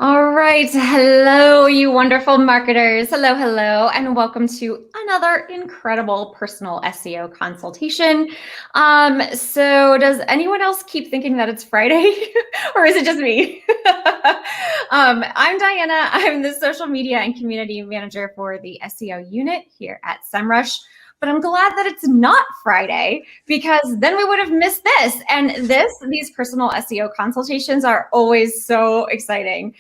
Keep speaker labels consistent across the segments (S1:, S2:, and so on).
S1: All right. Hello, you wonderful marketers. Hello, hello, and welcome to another incredible personal SEO consultation. So does anyone else keep thinking that it's Friday or is it just me? I'm Diana. I'm the social media and community manager for the SEO unit here at SEMrush. But I'm glad that it's not Friday because then we would have missed this. And these personal SEO consultations are always so exciting.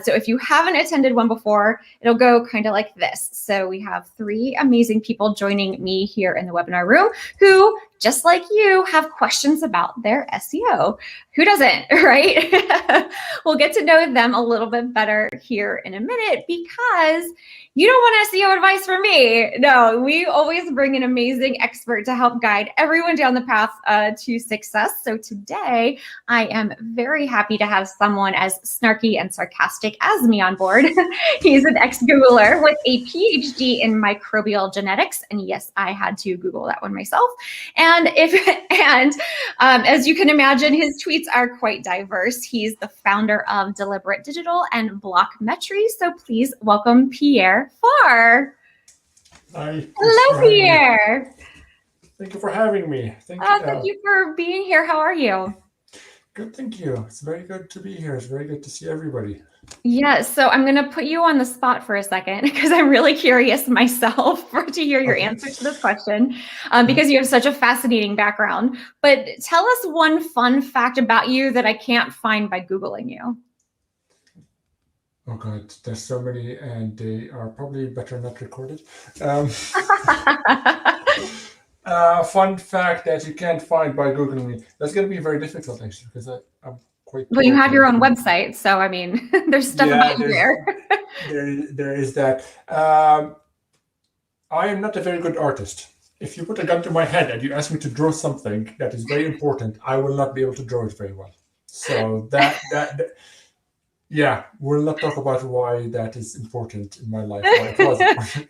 S1: So if you haven't attended one before, it'll go kind of like this. So we have three amazing people joining me here in the webinar room who, just like you, have questions about their SEO. Who doesn't, right? We'll get to know them a little bit better here in a minute because you don't want SEO advice from me. No, we always bring an amazing expert to help guide everyone down the path to success. So today, I am very happy to have someone as snarky and sarcastic as me on board. He's an ex-Googler with a PhD in microbial genetics. And yes, I had to Google that one myself. And as you can imagine, his tweets are quite diverse. He's the founder of Deliberate Digital and Blockmetry. So please welcome Pierre Far.
S2: Hi.
S1: Hello, Pierre.
S2: Thank you for having me. Thank
S1: you for being here. How are you?
S2: Good, thank you. It's very good to be here. It's very good to see everybody.
S1: Yeah, so I'm going to put you on the spot for a second because I'm really curious myself to hear your answer to this question because you have such a fascinating background. But tell us one fun fact about you that I can't find by Googling you.
S2: Oh God, there's so many and they are probably better not recorded. Fun fact that you can't find by Googling me. That's going to be very difficult actually because I'm quite...
S1: Well, you have your own website, so I mean, there's stuff about you there.
S2: There is that. I am not a very good artist. If you put a gun to my head and you ask me to draw something that is very important, I will not be able to draw it very well. So yeah, we'll not talk about why that is important in my life. Why it was important.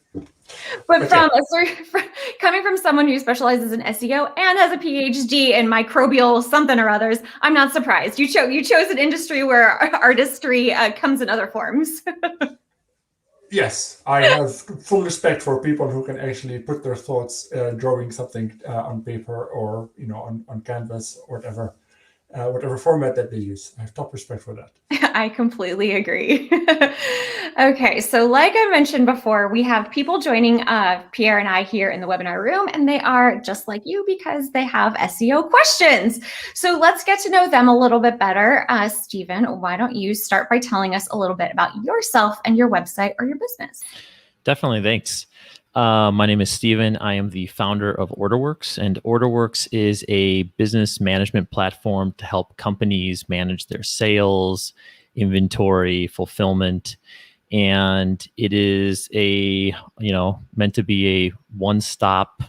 S1: But coming from someone who specializes in SEO and has a PhD in microbial something or others, I'm not surprised. You chose an industry where artistry comes in other forms.
S2: Yes, I have full respect for people who can actually put their thoughts drawing something on paper or on canvas or whatever format that they use. I have top respect for that.
S1: I completely agree. Okay, so like I mentioned before, we have people joining Pierre and I here in the webinar room, and they are just like you because they have SEO questions. So let's get to know them a little bit better. Stephen, why don't you start by telling us a little bit about yourself and your website or your business?
S3: Definitely, thanks. My name is Stephen. I am the founder of OrderWorks, and OrderWorks is a business management platform to help companies manage their sales, inventory, fulfillment, and it is meant to be a one-stop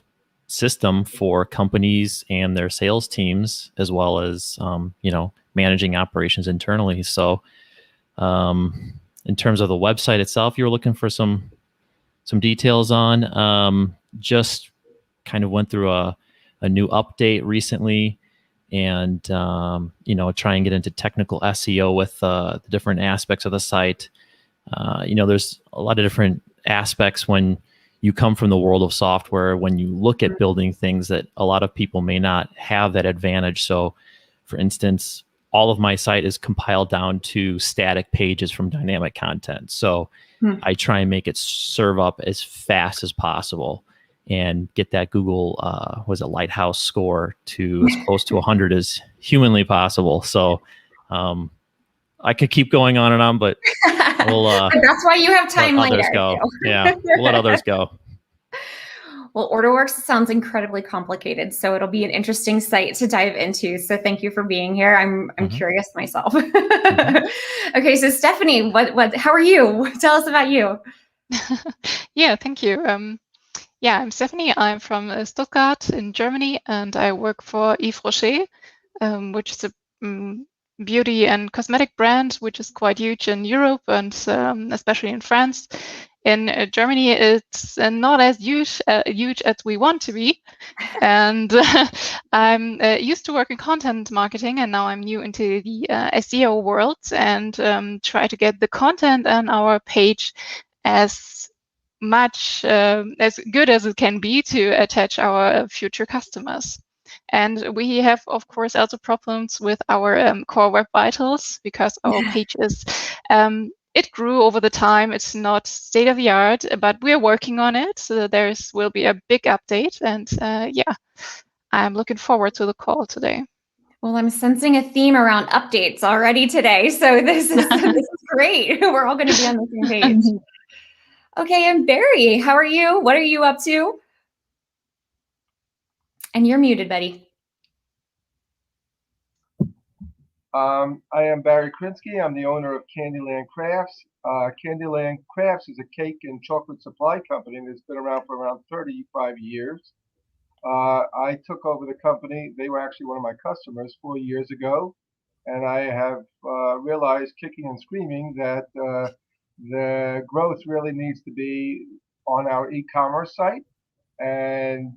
S3: system for companies and their sales teams, as well as managing operations internally. So, in terms of the website itself, you're looking for some details on. Just kind of went through a new update recently, and try and get into technical SEO with the different aspects of the site. There's a lot of different aspects when you come from the world of software, when you look at building things that a lot of people may not have that advantage. So, for instance, all of my site is compiled down to static pages from dynamic content. So I try and make it serve up as fast as possible and get that Google Lighthouse score to as close to 100 as humanly possible. So I could keep going on and on, but
S1: that's why you have time
S3: let
S1: later.
S3: Others go. Yeah, we'll let others go.
S1: Well, OrderWorks sounds incredibly complicated, so it'll be an interesting site to dive into. So thank you for being here. I'm curious myself. Okay, so Stephanie, how are you? Tell us about you.
S4: Yeah, thank you. Yeah, I'm Stephanie. I'm from Stuttgart in Germany, and I work for Yves Rocher, which is a beauty and cosmetic brand, which is quite huge in Europe and especially in France. In Germany, it's not as huge as we want to be. And I'm used to work in content marketing, and now I'm new into the SEO world and try to get the content on our page as much as good as it can be to attach our future customers. And we have, of course, also problems with our core web vitals because our page is it grew over the time. It's not state of the art, but we're working on it. So will be a big update. And yeah, I'm looking forward to the call today.
S1: Well, I'm sensing a theme around updates already today. So this is great. We're all going to be on the same page. Okay, and Barry, how are you? What are you up to? And you're muted, buddy.
S5: I am Barry Krinsky. I'm the owner of Candyland Crafts. Candyland Crafts is a cake and chocolate supply company that's been around for around 35 years. I took over the company. They were actually one of my customers 4 years ago. And I have realized, kicking and screaming, that the growth really needs to be on our e-commerce site. And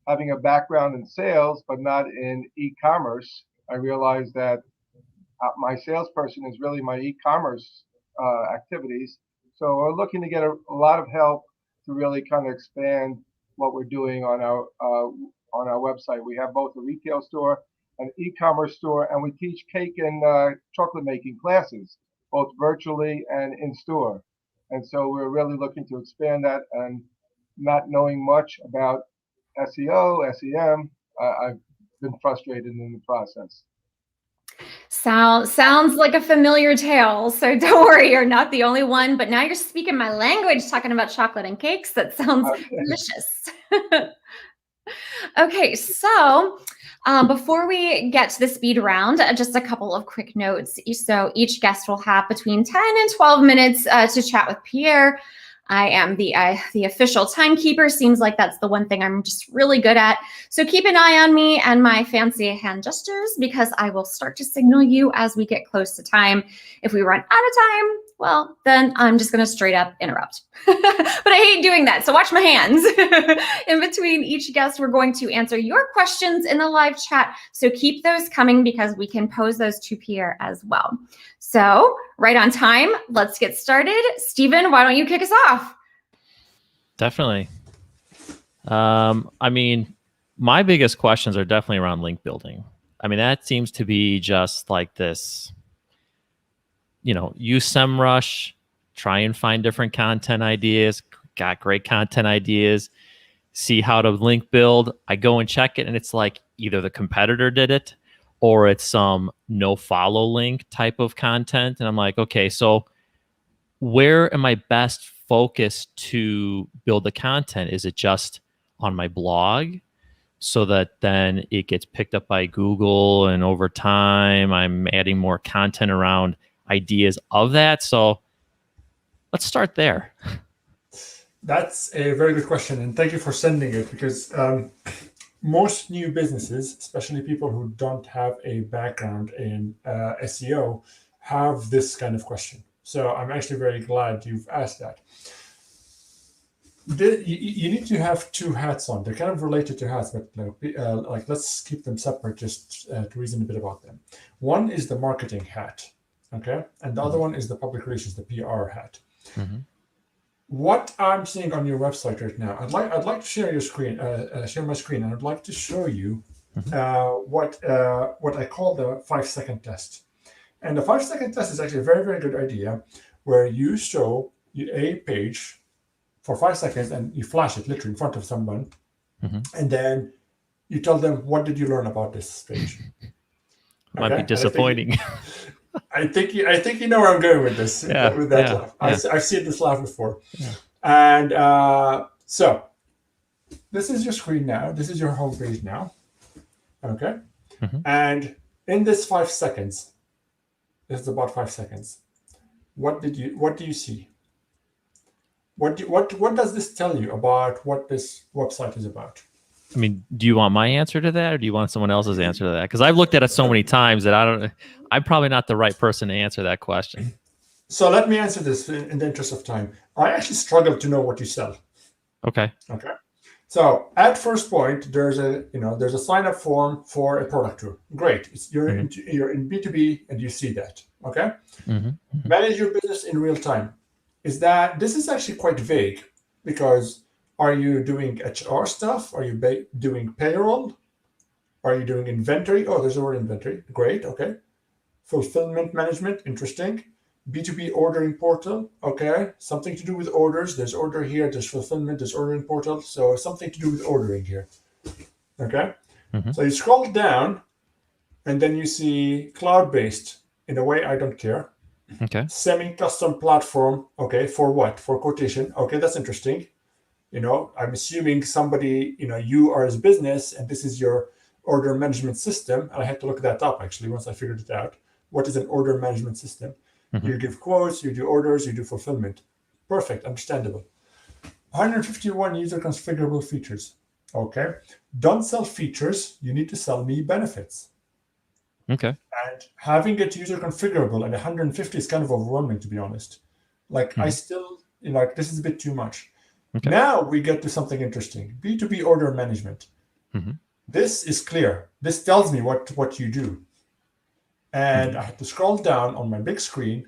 S5: having a background in sales, but not in e-commerce, I realized that my salesperson is really my e-commerce activities. So we're looking to get a lot of help to really kind of expand what we're doing on our website. We have both a retail store, an e-commerce store, and we teach cake and chocolate making classes, both virtually and in store. And so we're really looking to expand that. And not knowing much about SEO, SEM, I've been frustrated in the process.
S1: Sounds like a familiar tale. So don't worry, you're not the only one. But now you're speaking my language, talking about chocolate and cakes. That sounds delicious. Okay, so before we get to the speed round, just a couple of quick notes. So each guest will have between 10 and 12 minutes to chat with Pierre. I am the official timekeeper. Seems like that's the one thing I'm just really good at. So keep an eye on me and my fancy hand gestures, because I will start to signal you as we get close to time. If we run out of time, well, then I'm just going to straight up interrupt. But I hate doing that, so watch my hands. In between each guest, we're going to answer your questions in the live chat. So keep those coming, because we can pose those to Pierre as well. So right on time, let's get started. Stephen, why don't you kick us off?
S3: Definitely. I mean, my biggest questions are definitely around link building. I mean, that seems to be just like this, use SEMrush, try and find different content ideas, got great content ideas, see how to link build. I go and check it, and it's like either the competitor did it or it's some no follow link type of content. And I'm like, okay, so where am I best focused to build the content? Is it just on my blog so that then it gets picked up by Google, and over time I'm adding more content around ideas of that? So let's start there.
S2: That's a very good question, and thank you for sending it, because most new businesses, especially people who don't have a background in SEO, have this kind of question. So I'm actually very glad you've asked that. You need to have two hats on. They're kind of related to hats, but like let's keep them separate just to reason a bit about them. One is the marketing hat, okay, and the other one is the public relations, the PR hat. Mm-hmm. What I'm seeing on your website right now, I'd like to share your screen, share my screen, and I'd like to show you what I call the 5-second test. And the 5-second test is actually a very, very good idea, where you show a page for 5 seconds and you flash it literally in front of someone, and then you tell them, what did you learn about this page?
S3: Might be disappointing.
S2: I think you know where I'm going with this.
S3: Yeah,
S2: with that laugh. I've seen this laugh before. Yeah. And so this is your screen now. This is your home page now. Okay. And in this 5 seconds, this is about 5 seconds. What do you see? What does this tell you about what this website is about?
S3: I mean, do you want my answer to that, or do you want someone else's answer to that? Because I've looked at it so many times that I'm probably not the right person to answer that question.
S2: So let me answer this in the interest of time. I actually struggle to know what you sell.
S3: Okay.
S2: Okay. So at first point, there's a sign up form for a product tour. Great. You're in B2B and you see that. Okay. Manage your business in real time. This is actually quite vague, because are you doing HR stuff? Are you doing payroll? Are you doing inventory? Oh, there's the word inventory. Great. Okay. Fulfillment management. Interesting. B2B ordering portal. Okay. Something to do with orders. There's order here. There's fulfillment. There's ordering portal. So something to do with ordering here. Okay. So you scroll down and then you see cloud-based. In a way, I don't care.
S3: Okay.
S2: Semi-custom platform. Okay. For what? For quotation. Okay. That's interesting. I'm assuming somebody, you are his business and this is your order management system. And I had to look that up actually once I figured it out. What is an order management system? You give quotes, you do orders, you do fulfillment. Perfect, understandable. 151 user configurable features. Okay. Don't sell features, you need to sell me benefits.
S3: Okay.
S2: And having it user configurable and 150 is kind of overwhelming, to be honest. I still, this is a bit too much. Okay. Now we get to something interesting. B2B order management. This is clear. This tells me what you do. And I had to scroll down on my big screen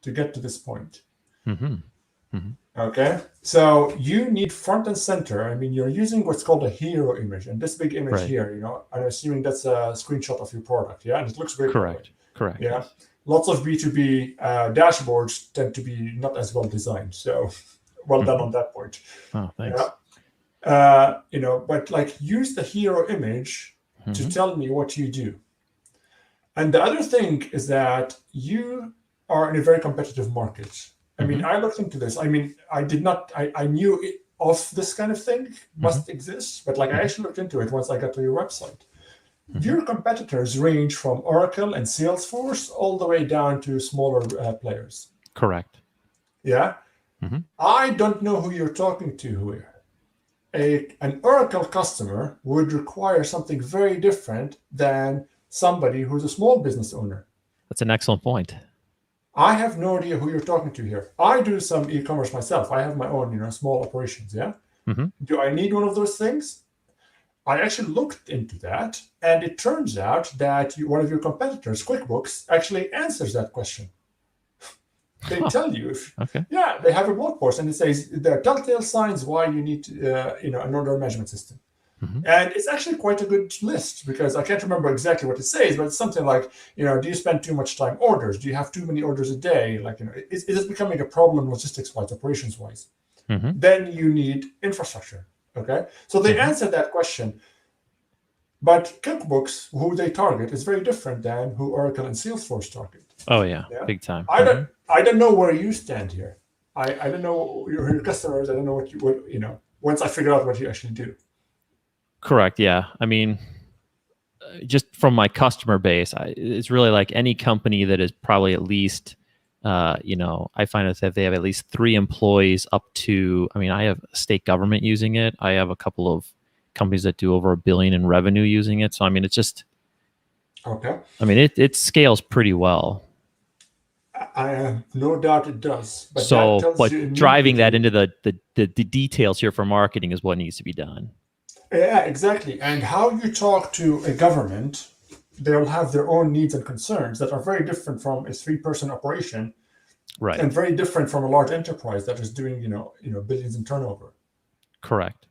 S2: to get to this point. Okay. So you need front and center. I mean, you're using what's called a hero image. And this big image here, I'm assuming that's a screenshot of your product. Yeah. And it looks great.
S3: Correct.
S2: Yeah. Lots of B2B dashboards tend to be not as well designed. So well done on that point.
S3: Oh, thanks.
S2: Yeah. But use the hero image to tell me what you do. And the other thing is that you are in a very competitive market. I mean, I looked into this. I mean, I knew of this kind of thing must exist, but I actually looked into it once I got to your website. Your competitors range from Oracle and Salesforce all the way down to smaller players.
S3: Correct.
S2: Yeah. I don't know who you're talking to here. An Oracle customer would require something very different than somebody who's a small business owner.
S3: That's an excellent point.
S2: I have no idea who you're talking to here. I do some e-commerce myself. I have my own, small operations. Yeah. Do I need one of those things? I actually looked into that, and it turns out that one of your competitors, QuickBooks, actually answers that question. They tell you, they have a blog post, and it says there are telltale signs why you need, an order management system. And it's actually quite a good list, because I can't remember exactly what it says, but it's something like, do you spend too much time orders? Do you have too many orders a day? Is it becoming a problem logistics-wise, operations-wise? Then you need infrastructure. Okay, so they answer that question. But QuickBooks, who they target, is very different than who Oracle and Salesforce target.
S3: Oh yeah, big time.
S2: I don't know where you stand here. I don't know your customers. I don't know what you once I figure out what you actually do.
S3: Correct. Yeah. I mean, just from my customer base, it's really like any company that is probably at least, I find that they have at least 3 employees up to, I have state government using it. I have a couple of companies that do over $1 billion in revenue using it. So, it's just,
S2: okay.
S3: It scales pretty well.
S2: I have no doubt it does.
S3: But driving that into the details here for marketing is what needs to be done.
S2: Yeah, exactly. And how you talk to a government, they'll have their own needs and concerns that are very different from a 3-person operation,
S3: right?
S2: And very different from a large enterprise that is doing, billions in turnover.
S3: Correct.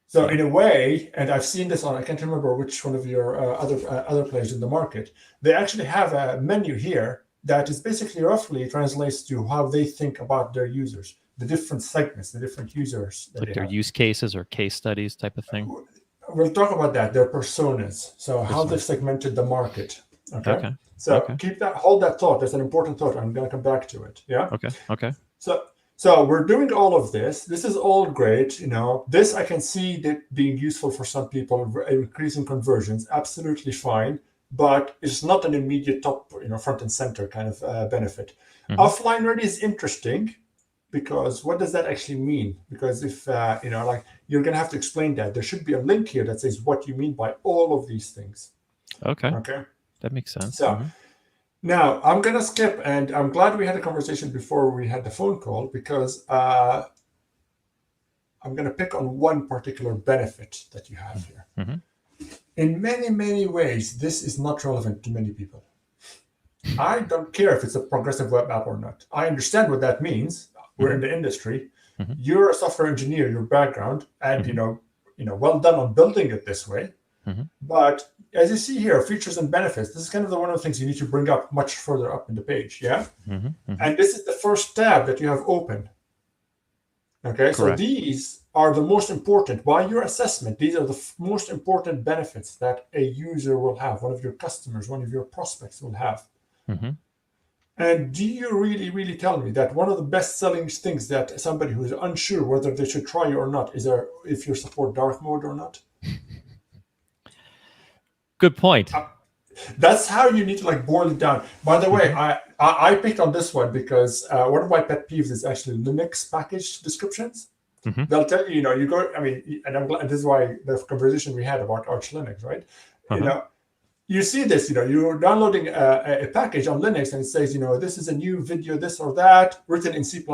S2: So in a way, and I've seen this on, I can't remember which one of your other players in the market, they actually have a menu here that is basically roughly translates to how they think about their users. The different segments, the different users.
S3: Like their use cases or case studies type of thing?
S2: We'll talk about that, their personas. So how they've segmented the market. Okay. So hold that thought. That's an important thought. I'm going to come back to it. Yeah.
S3: Okay.
S2: So we're doing all of this. This is all great. This I can see that being useful for some people, increasing conversions, absolutely fine. But it's not an immediate top, front and center kind of benefit. Offline ready is interesting. because what does that actually mean? Because if, like you're going to have to explain that. There should be a link here that says what you mean by all of these things.
S3: Okay.
S2: Okay.
S3: That makes sense.
S2: So now I'm going to skip, and I'm glad we had a conversation before we had the phone call, because I'm going to pick on one particular benefit that you have here. In many, many ways, this is not relevant to many people. I don't care if it's a progressive web app or not. I understand what that means. We're in the industry. You're a software engineer, your background, and well done on building it this way. But as you see here, features and benefits, this is kind of one of the things you need to bring up much further up in the page, yeah? And this is the first tab that you have open. Okay,
S3: Correct.
S2: so these are the most important. By your assessment, these are the most important benefits that a user will have, one of your customers, one of your prospects will have. And do you really, really tell me that one of the best-selling things that somebody who is unsure whether they should try you or not is if you support dark mode or not?
S3: Good point.
S2: That's how you need to boil it down. By the way, I picked on this one because one of my pet peeves is actually Linux package descriptions. They'll tell you, you go. I mean, and I'm glad this is why the conversation we had about Arch Linux, right? You see this, you're downloading a package on Linux and it says, this is a new video, this or that, written in C++.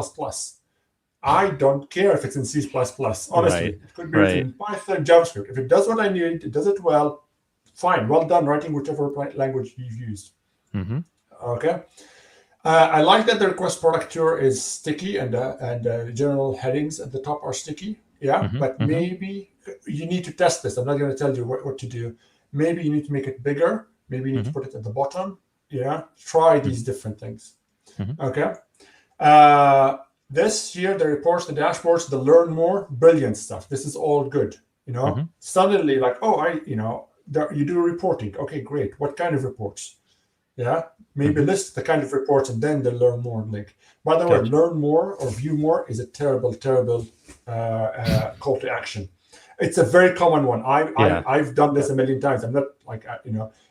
S2: I don't care if it's in C++, honestly.
S3: Right.
S2: It could be written in Python, JavaScript. If it does what I need, it does it well, fine, well done writing whichever language you've used. Okay. I like that the request product tour is sticky and general headings at the top are sticky. Yeah, but maybe you need to test this. I'm not going to tell you what to do. Maybe you need to make it bigger. Maybe you need to put it at the bottom. Yeah, try these different things. Okay. This here, the reports, the dashboards, the learn more, brilliant stuff. This is all good. Suddenly you do reporting. Okay, great. What kind of reports? Yeah, maybe list the kind of reports and then the learn more link. By the way, learn more or view more is a terrible, terrible call to action. It's a very common one. I've done this a million times. I'm not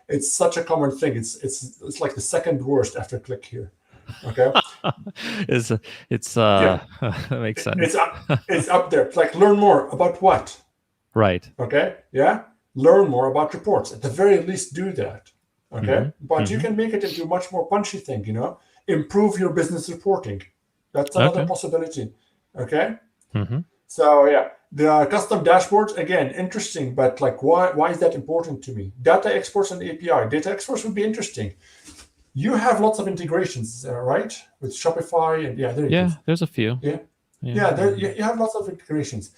S2: it's such a common thing. It's like the second worst after click here. Okay.
S3: That makes sense.
S2: It's up there. It's like learn more about what?
S3: Right.
S2: Okay. Yeah. Learn more about reports. At the very least, do that. Okay. But you can make it into a much more punchy thing, improve your business reporting. That's another possibility. Okay. So yeah, the custom dashboards, again, interesting, but why is that important to me? Data exports and API. Data exports would be interesting. You have lots of integrations, right? With Shopify and
S3: there's a few.
S2: You have lots of integrations.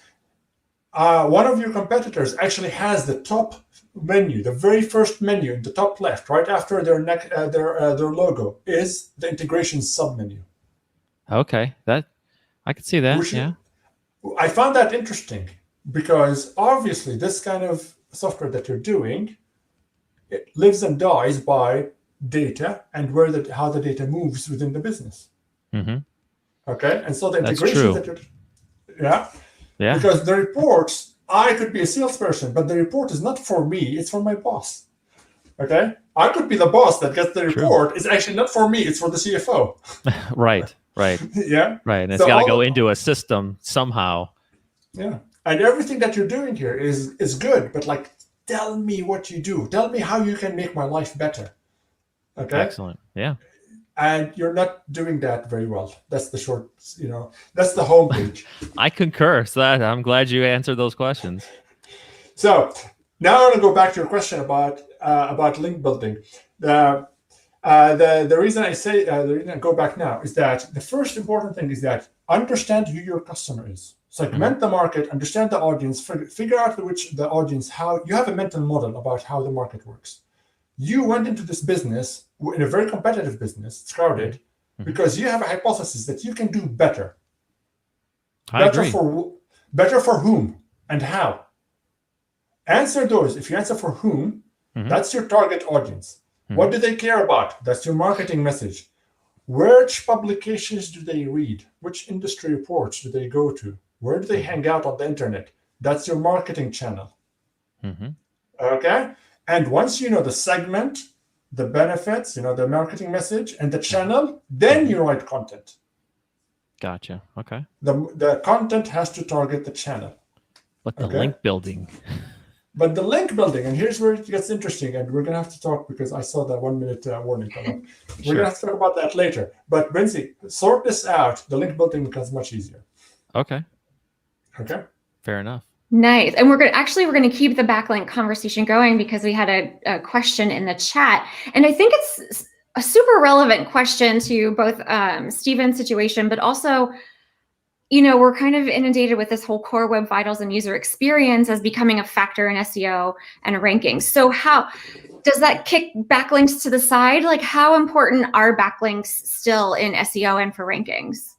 S2: One of your competitors actually has the top menu, the very first menu in the top left, right after their logo, is the integration submenu.
S3: Okay, that I could see that.
S2: I found that interesting because obviously this kind of software that you're doing, it lives and dies by data and how the data moves within the business. Okay, and so the integration that you're because the reports, I could be a salesperson, but the report is not for me, it's for my boss. Okay, I could be the boss that gets the report. It's actually not for me, it's for the CFO.
S3: Right.
S2: Yeah.
S3: Right. And it's got to go into a system somehow.
S2: Yeah. And everything that you're doing here is good, but tell me what you do. Tell me how you can make my life better. Okay.
S3: Excellent. Yeah.
S2: And you're not doing that very well. That's the short, that's the homepage.
S3: I concur. So I'm glad you answered those questions.
S2: So now I want to go back to your question about link building. The reason I go back now is that the first important thing is that understand who your customer is. Segment the market, understand the audience, figure out the audience, how you have a mental model about how the market works. You went into this business in a very competitive business, it's crowded, because you have a hypothesis that you can do better.
S3: I agree.
S2: Better for whom and how? Answer those. If you answer for whom, that's your target audience. What do they care about? That's your marketing message. Which publications do they read? Which industry reports do they go to? Where do they hang out on the internet? That's your marketing channel. Okay? And once you know the segment, the benefits, the marketing message, and the channel, then you write content.
S3: Gotcha. Okay.
S2: The content has to target the channel.
S3: But the
S2: Okay.
S3: link building.
S2: But the link building, and here's where it gets interesting, and we're going to have to talk because I saw that 1 minute warning come up. We're
S3: Sure.
S2: going to have to talk about that later. But Benzi, sort this out. The link building becomes much easier.
S3: Okay.
S2: Okay.
S3: Fair enough.
S1: Nice. And we're going to keep the backlink conversation going because we had a question in the chat. And I think it's a super relevant question to both Stephen's situation, but also, you know, we're kind of inundated with this whole core web vitals and user experience as becoming a factor in SEO and rankings. So how does that kick backlinks to the side? Like, how important are backlinks still in SEO and for rankings?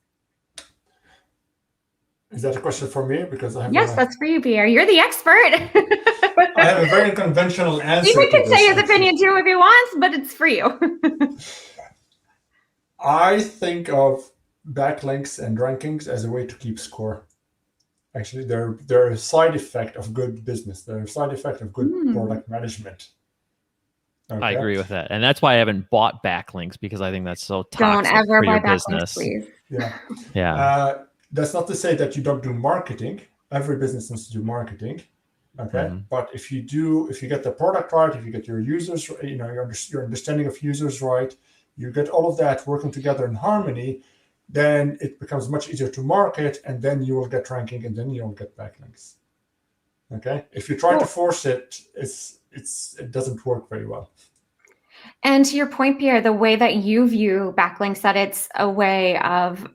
S2: Is that a question for me? Because I have
S1: Yes, that's for you, Pierre. You're the expert.
S2: I have a very unconventional answer.
S1: Stephen can
S2: to
S1: say
S2: this,
S1: his opinion too if he wants, but it's for you.
S2: I think of backlinks and rankings as a way to keep score. Actually, they're a side effect of good business. They're a side effect of good product management. Okay?
S3: I agree with that. And that's why I haven't bought backlinks, because I think that's so toxic
S1: Don't ever
S3: for
S1: buy
S3: your
S1: backlinks,
S3: business.
S1: please.
S2: Yeah.
S3: Yeah.
S2: That's not to say that you don't do marketing. Every business needs to do marketing. Okay. But if you get the product right, if you get your users, you know, your understanding of users right, you get all of that working together in harmony, then it becomes much easier to market, and then you will get ranking, and then you will get backlinks. Okay. If you try to force it, it doesn't work very well.
S1: And to your point, Pierre, the way that you view backlinks, that it's a way of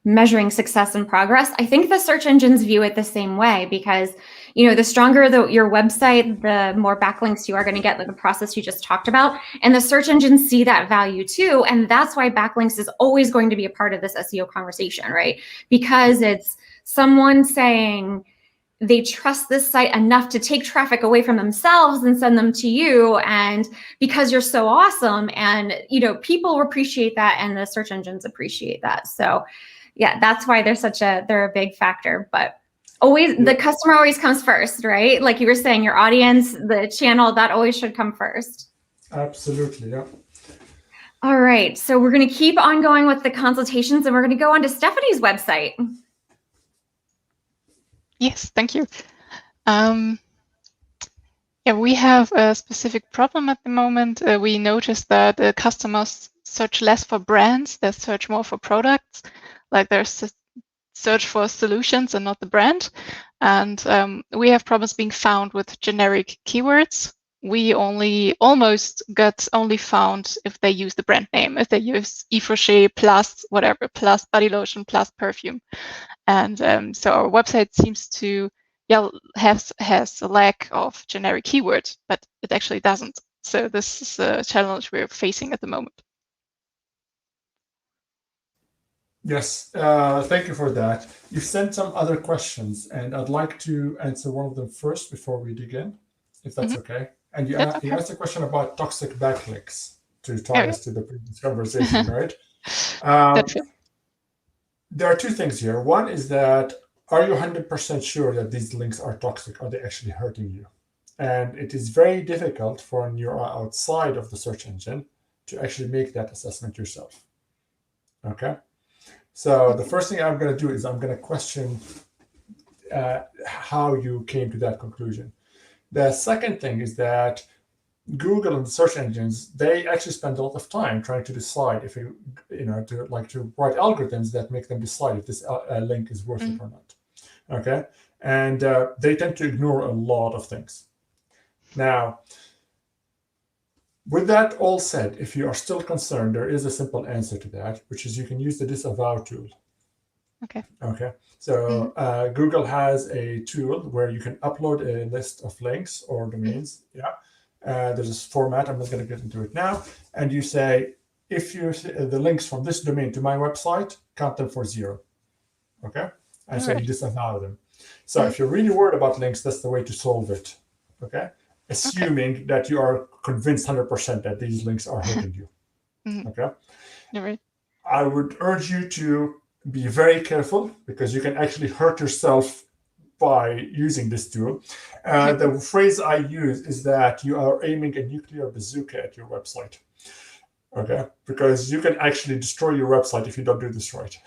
S1: measuring success and progress, I think the search engines view it the same way, because, you know, the stronger your website, the more backlinks you are going to get, like the process you just talked about. And the search engines see that value too. And that's why backlinks is always going to be a part of this SEO conversation, right? Because it's someone saying they trust this site enough to take traffic away from themselves and send them to you. And because you're so awesome, and, you know, people appreciate that, and the search engines appreciate that. So yeah, that's why they're a big factor. But always, the customer always comes first, right? Like you were saying, your audience, the channel, that always should come first.
S2: Absolutely, yeah.
S1: All right, so we're going to keep on going with the consultations, and we're going to go on to Stephanie's website.
S4: Yes, thank you. Yeah, we have a specific problem at the moment. We noticed that customers search less for brands, they search more for products. Like there's a search for solutions and not the brand. And we have problems being found with generic keywords. We almost got only found if they use the brand name, if they use Yves Rocher plus whatever, plus body lotion, plus perfume. And so our website seems to has a lack of generic keywords, but it actually doesn't. So this is a challenge we're facing at the moment.
S2: Yes, thank you for that. You've sent some other questions, and I'd like to answer one of them first before we dig in, if that's okay. And you asked a question about toxic backlinks to tie us to the previous conversation, right? There are two things here. One is that, are you 100% sure that these links are toxic? Are they actually hurting you? And it is very difficult for when you're outside of the search engine to actually make that assessment yourself. Okay? So the first thing I'm going to do is I'm going to question how you came to that conclusion. The second thing is that Google and the search engines, they actually spend a lot of time trying to decide if to write algorithms that make them decide if this link is worth it or not. Okay, and they tend to ignore a lot of things. Now, with that all said, if you are still concerned, there is a simple answer to that, which is you can use the disavow tool. Okay. So Google has a tool where you can upload a list of links or domains. There's this format. I'm not going to get into it now. And you say, if you the links from this domain to my website, count them for 0. Okay. And so you disavow them. So if you're really worried about links, that's the way to solve it. Okay. Assuming that you are convinced 100% that these links are hurting you. Okay.
S4: Right.
S2: I would urge you to be very careful, because you can actually hurt yourself by using this tool. The phrase I use is that you are aiming a nuclear bazooka at your website. Okay, because you can actually destroy your website if you don't do this right.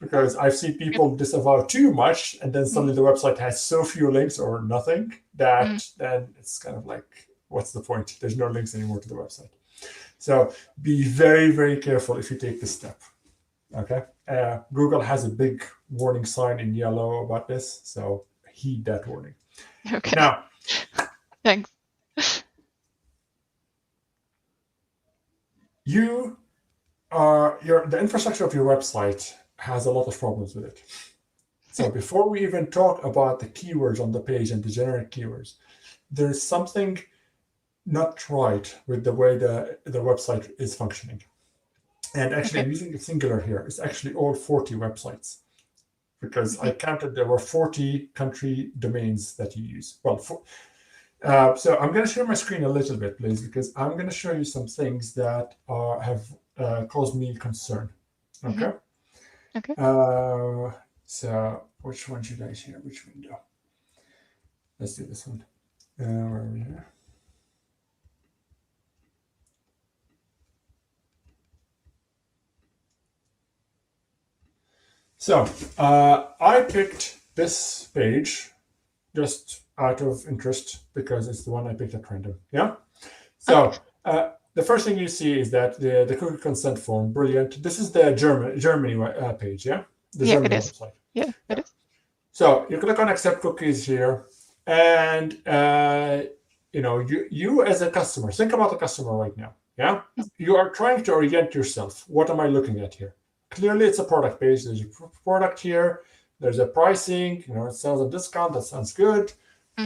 S2: Because I've seen people disavow too much, and then suddenly the website has so few links or nothing that then it's kind of like, what's the point? There's no links anymore to the website. So be very, very careful if you take this step. Okay. Google has a big warning sign in yellow about this, so heed that warning.
S4: Okay.
S2: Now,
S4: Thanks.
S2: The infrastructure of your website has a lot of problems with it. So before we even talk about the keywords on the page and the generic keywords, there's something not right with the way the website is functioning. And actually, I'm using a singular here. It's actually all 40 websites, because I counted there were 40 country domains that you use. Well, so I'm going to share my screen a little bit, please, because I'm going to show you some things that have caused me concern. Okay.
S4: Okay.
S2: So which one should I share? Which window? Let's do this one. Where are we here? So I picked this page just out of interest because it's the one I picked at random. Yeah. So the first thing you see is that the cookie consent form, brilliant. This is the Germany page. Yeah. The German website.
S4: Yeah, it is.
S2: So you click on accept cookies here, and you as a customer, think about the customer right now. Yeah. You are trying to orient yourself. What am I looking at here? Clearly, it's a product page. There's a product here. There's a pricing. It sells a discount. That sounds good.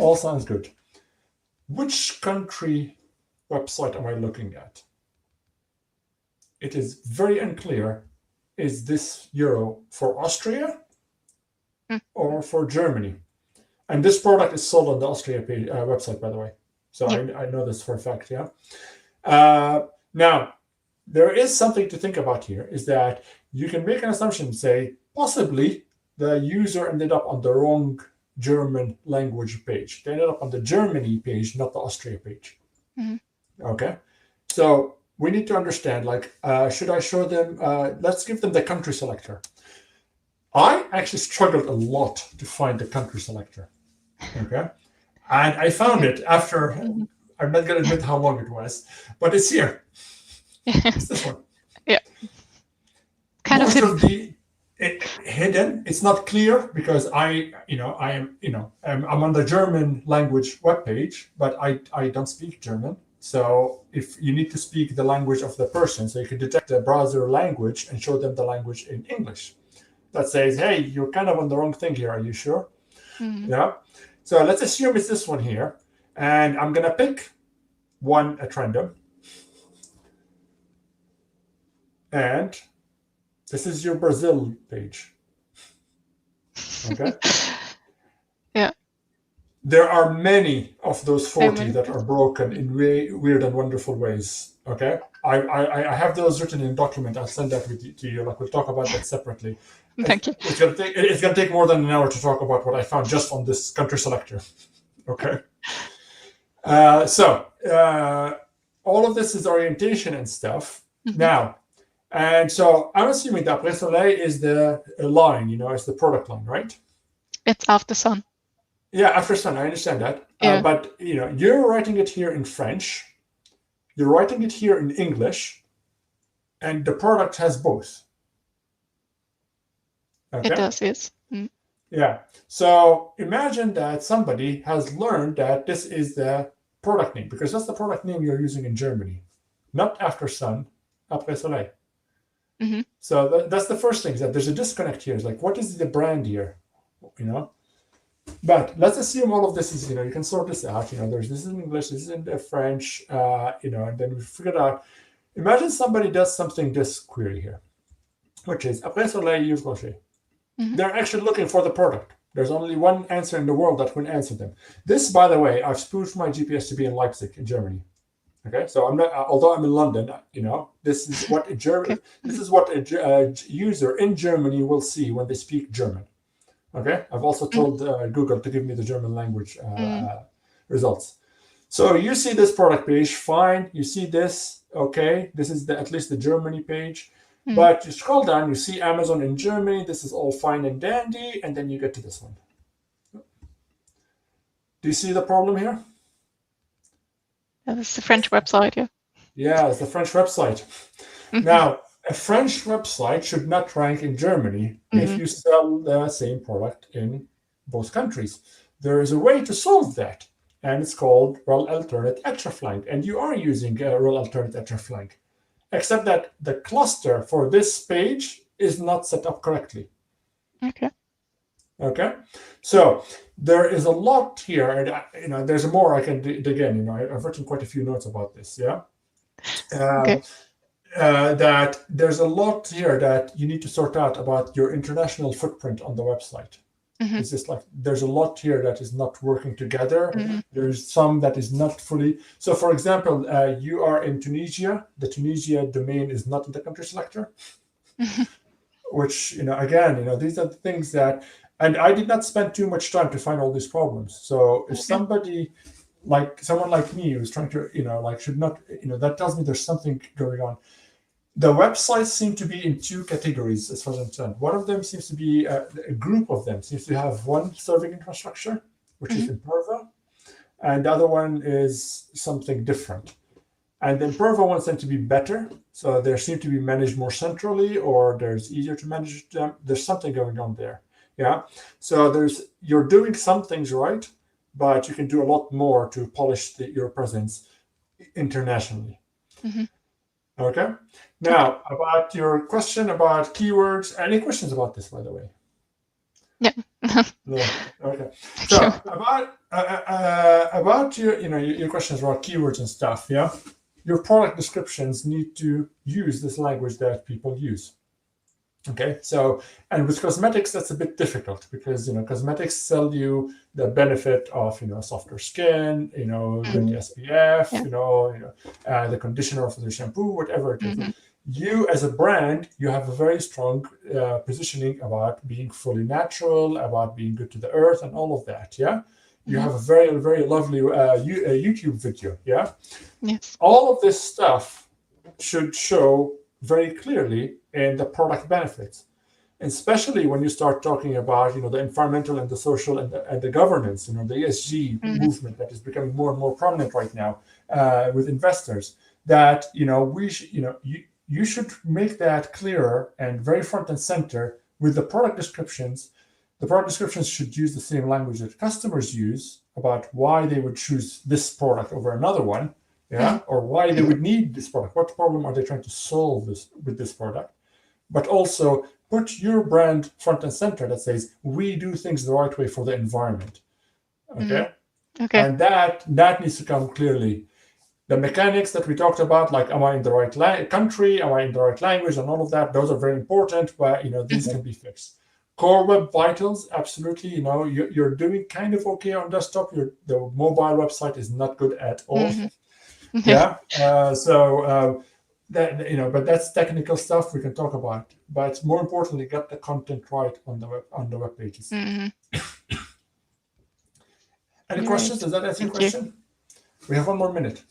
S2: All sounds good. Which country website am I looking at? It is very unclear. Is this euro for Austria or for Germany? And this product is sold on the Austria page, website, by the way. So I know this for a fact. Yeah. Now, there is something to think about here, is that you can make an assumption, say, possibly the user ended up on the wrong German language page. They ended up on the Germany page, not the Austria page. Okay. So we need to understand, should I show them, let's give them the country selector. I actually struggled a lot to find the country selector. Okay. And I found it after, I'm not going to admit how long it was, but it's here. It's this one.
S4: Yeah. Kind
S2: Most
S4: of
S2: of the hidden. It's not clear because I'm on the German language webpage, but I don't speak German. So if you need to speak the language of the person, so you can detect the browser language and show them the language in English that says, hey, you're kind of on the wrong thing here. Are you sure? Yeah. So let's assume it's this one here. And I'm going to pick one at random. And this is your Brazil page. Okay.
S4: Yeah.
S2: There are many of those 40 that are broken in weird and wonderful ways. Okay. I have those written in a document. I'll send that to you. We'll talk about that separately.
S4: Thank you.
S2: It's gonna take more than an hour to talk about what I found just on this country selector. Okay. So all of this is orientation and stuff. Now, and so I'm assuming that Après Soleil is the line, it's the product line, right?
S4: It's after sun.
S2: Yeah, after sun, I understand that.
S4: Yeah.
S2: But you're writing it here in French, you're writing it here in English, and the product has both. Okay?
S4: It does, yes.
S2: Yeah. So imagine that somebody has learned that this is the product name, because that's the product name you're using in Germany, not after sun, Après Soleil. So that's the first thing, is that there's a disconnect here. It's like, what is the brand here? But let's assume all of this is, you can sort this out. This is in English, this is in French, and then we figure out. Imagine somebody does something this query here, which is Après Soleil Yves Rocher. They're actually looking for the product. There's only one answer in the world that can answer them. This, by the way, I've spoofed my GPS to be in Leipzig, in Germany. Okay, so I'm not. Although I'm in London, this is what a German. This is what a user in Germany will see when they speak German. Okay, I've also told Google to give me the German language results. So you see this product page, fine. You see this, okay. This is at least the Germany page. But you scroll down, you see Amazon in Germany. This is all fine and dandy, and then you get to this one. Do you see the problem here?
S4: That's the French website, yeah.
S2: Yeah, it's the French website. Now, a French website should not rank in Germany if you sell the same product in both countries. There is a way to solve that, and it's called rel alternate hreflang, and you are using rel alternate hreflang, except that the cluster for this page is not set up correctly. Okay, so there is a lot here, and there's more I can dig in. I've written quite a few notes about this. Yeah. That there's a lot here that you need to sort out about your international footprint on the website. It's just like there's a lot here that is not working together. There's some that is not fully. So, for example, you are in Tunisia. The Tunisia domain is not in the country selector, which again, these are the things that. And I did not spend too much time to find all these problems. So if someone like me who's trying to, should not, that tells me there's something going on. The websites seem to be in two categories as far as I'm concerned. One of them seems to be, a group of them seems to have one serving infrastructure, which is Imperva, and the other one is something different. And the Imperva ones tend to be better. So they seem to be managed more centrally, or there's easier to manage them. There's something going on there. Yeah, so you're doing some things right, but you can do a lot more to polish your presence internationally. Okay. Now, about your question about keywords, any questions about this, by the way?
S4: Yeah.
S2: No. Okay. So about your questions about keywords and stuff. Yeah, your product descriptions need to use this language that people use. Okay, so, and with cosmetics, that's a bit difficult because, cosmetics sell you the benefit of, softer skin, good SPF, the conditioner for the shampoo, whatever it is. You, as a brand, you have a very strong positioning about being fully natural, about being good to the earth and all of that, yeah? You have a very, very lovely YouTube video, yeah?
S4: Yes.
S2: All of this stuff should show very clearly in the product benefits, especially when you start talking about the environmental and the social and the governance, the ESG movement that is becoming more and more prominent right now with investors. That you should make that clearer and very front and center with the product descriptions. The product descriptions should use the same language that customers use about why they would choose this product over another one. Yeah, or why they would need this product. What problem are they trying to solve with this product? But also put your brand front and center that says, we do things the right way for the environment. Okay?
S4: Okay.
S2: And that needs to come clearly. The mechanics that we talked about, like, am I in the right country? Am I in the right language? And all of that, those are very important, but, these can be fixed. Core Web Vitals, absolutely. You're doing kind of okay on desktop. The mobile website is not good at all. Yeah. So that but that's technical stuff we can talk about. But more importantly, get the content right on the web pages. Any questions? Does that answer your question? We have 1 more minute.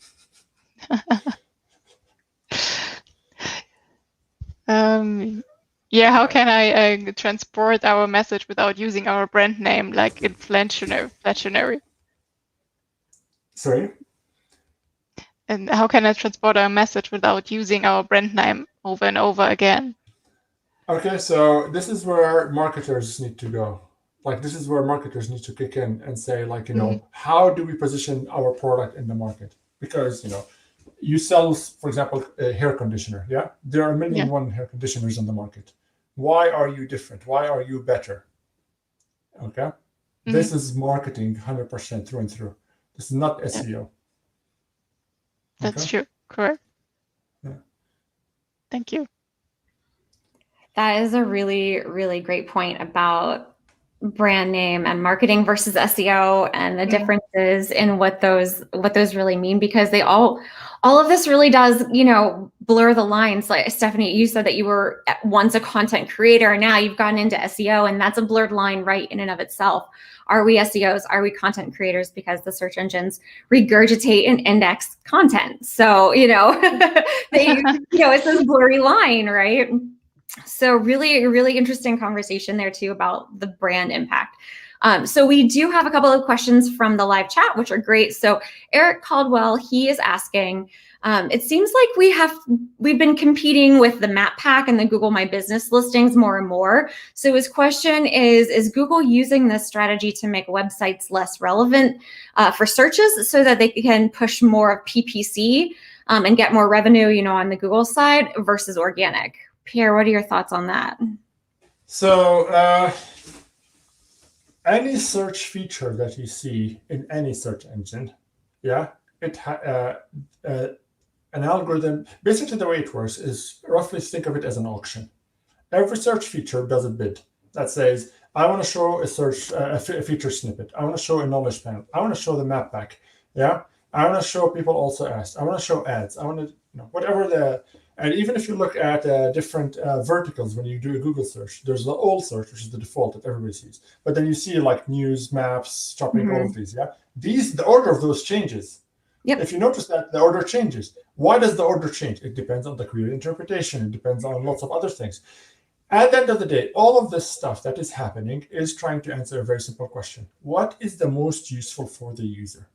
S4: Yeah. How can I transport our message without using our brand name, like inflationary?
S2: Sorry.
S4: And how can I transport our message without using our brand name over and over again?
S2: Okay, so this is where marketers need to go. This is where marketers need to kick in and say, how do we position our product in the market? Because, you sell, for example, a hair conditioner, yeah? There are 1,000,001 hair conditioners on the market. Why are you different? Why are you better? Okay? This is marketing 100% through and through. This is not SEO.
S4: That's true. Correct.
S2: Yeah.
S4: Thank you.
S1: That is a really, really great point about brand name and marketing versus SEO and the differences in what those really mean, because they all of this really does, blur the lines. Like Stephanie, you said that you were once a content creator, now you've gotten into SEO, and that's a blurred line right in and of itself. Are we SEOs? Are we content creators? Because the search engines regurgitate and index content. So, it's this blurry line, right? So really, really interesting conversation there too about the brand impact. So we do have a couple of questions from the live chat, which are great. So Eric Caldwell, he is asking, it seems like we've been competing with the map pack and the Google My Business listings more and more. So his question is Google using this strategy to make websites less relevant for searches so that they can push more of PPC and get more revenue, on the Google side versus organic? Pierre, what are your thoughts on that?
S2: So any search feature that you see in any search engine, it an algorithm. Basically, the way it works is roughly think of it as an auction. Every search feature does a bid that says, I want to show a feature snippet. I want to show a knowledge panel. I want to show the map pack. I want to show people also asked. I want to show ads. I want to, whatever and even if you look at different verticals, when you do a Google search, there's the old search, which is the default that everybody sees. But then you see like news, maps, shopping, all of these. The order of those changes. Yep. If you notice that the order changes, why does the order change? It depends on the query interpretation. It depends on lots of other things. At the end of the day, all of this stuff that is happening is trying to answer a very simple question. What is the most useful for the user?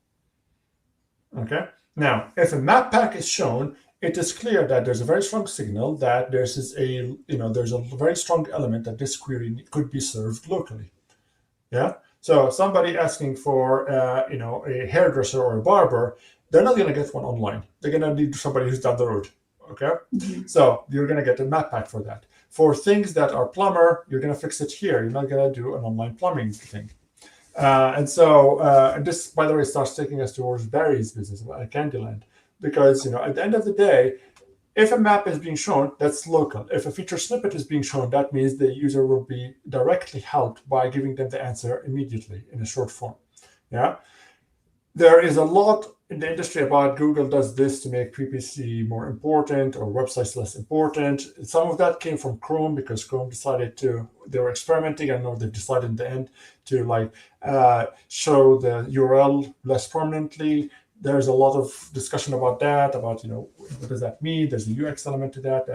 S2: Okay. Now, if a map pack is shown, it is clear that there's a very strong signal that there's a very strong element that this query could be served locally. So somebody asking for a hairdresser or a barber, they're not going to get one online. They're going to need somebody who's down the road. Okay. So you're going to get a map pack for that. For things that are plumber, you're going to fix it here. You're not going to do an online plumbing thing. And this, by the way, starts taking us towards Barry's business at Candyland. Because at the end of the day, if a map is being shown, that's local. If a feature snippet is being shown, that means the user will be directly helped by giving them the answer immediately in a short form. There is a lot in the industry about Google does this to make PPC more important or websites less important. Some of that came from Chrome because Chrome decided they were experimenting. I know they decided in the end to show the URL less prominently. There's a lot of discussion about that, about, what does that mean? There's a UX element to that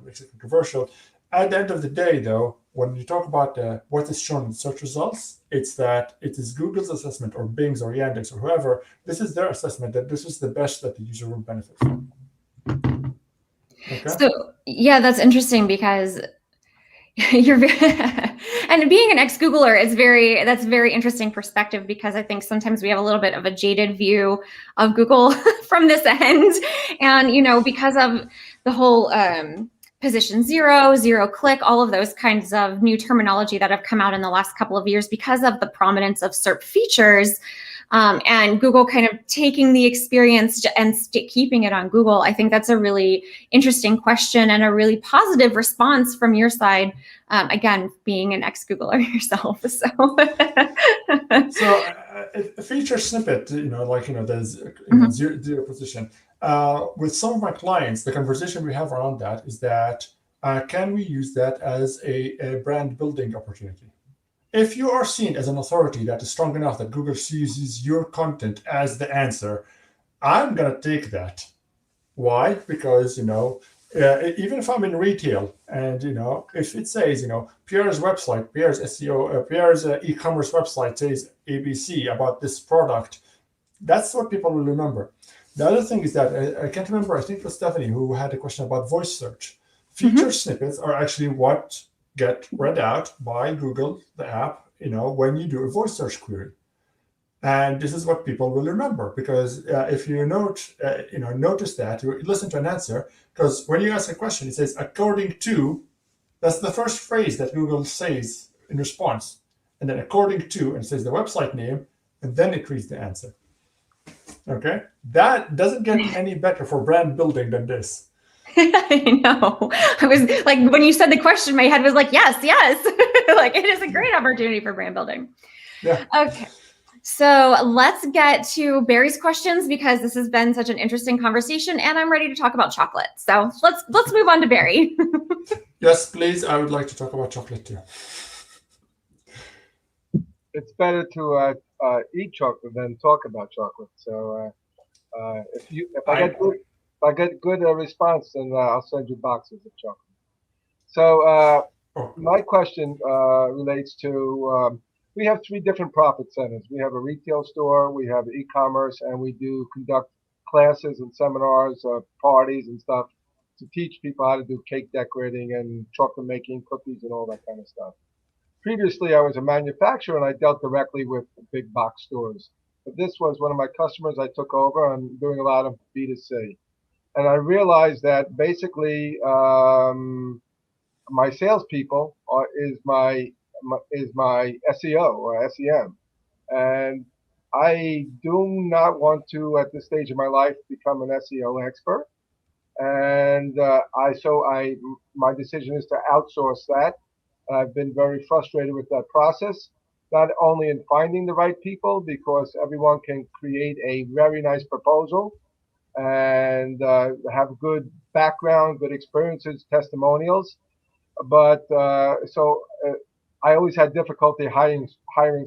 S2: makes it controversial. At the end of the day, though, when you talk about what is shown in search results, it's that it is Google's assessment or Bing's or Yandex or whoever. This is their assessment that this is the best that the user will benefit from. Okay.
S1: So, that's interesting because you're and being an ex-Googler that's very interesting perspective, because I think sometimes we have a little bit of a jaded view of Google from this end. And, because of the whole position zero click, all of those kinds of new terminology that have come out in the last couple of years because of the prominence of SERP features, and Google kind of taking the experience and keeping it on Google. I think that's a really interesting question and a really positive response from your side. Again, being an ex-Googler yourself.
S2: So a feature snippet, there's zero position. With some of my clients, the conversation we have around that is that can we use that as a brand building opportunity? If you are seen as an authority that is strong enough that Google uses your content as the answer, I'm going to take that. Why? Because, even if I'm in retail and, if it says, Pierre's website, Pierre's SEO, Pierre's e-commerce website says ABC about this product, that's what people will remember. The other thing is that I can't remember, I think it was Stephanie who had a question about voice search. Feature snippets are actually what get read out by Google, the app, when you do a voice search query. And this is what people will remember, because if you notice that, you listen to an answer, because when you ask a question, it says, according to, that's the first phrase that Google says in response. And then according to, and it says the website name, and then it reads the answer. Okay? That doesn't get any better for brand building than this.
S1: I know. I was like, when you said the question, my head was like, yes. Like, it is a great opportunity for brand building.
S2: Yeah.
S1: Okay. So let's get to Barry's questions, because this has been such an interesting conversation and I'm ready to talk about chocolate. So let's move on to Barry.
S2: Yes, please. I would like to talk about chocolate too.
S5: It's better to eat chocolate than talk about chocolate. So if I get good response, then I'll send you boxes of chocolate. So
S2: Oh,
S5: my question relates to we have three different profit centers. We have a retail store, we have e-commerce, and we do conduct classes and seminars, parties and stuff to teach people how to do cake decorating and chocolate making, cookies, and all that kind of stuff. Previously, I was a manufacturer and I dealt directly with big box stores. But this was one of my customers I took over. I'm doing a lot of B2C. And I realized that basically my salespeople is my SEO or SEM, and I do not want to at this stage of my life become an SEO expert. And my decision is to outsource that. I've been very frustrated with that process, not only in finding the right people, because everyone can create a very nice proposal and have good background, good experiences, testimonials, but I always had difficulty hiring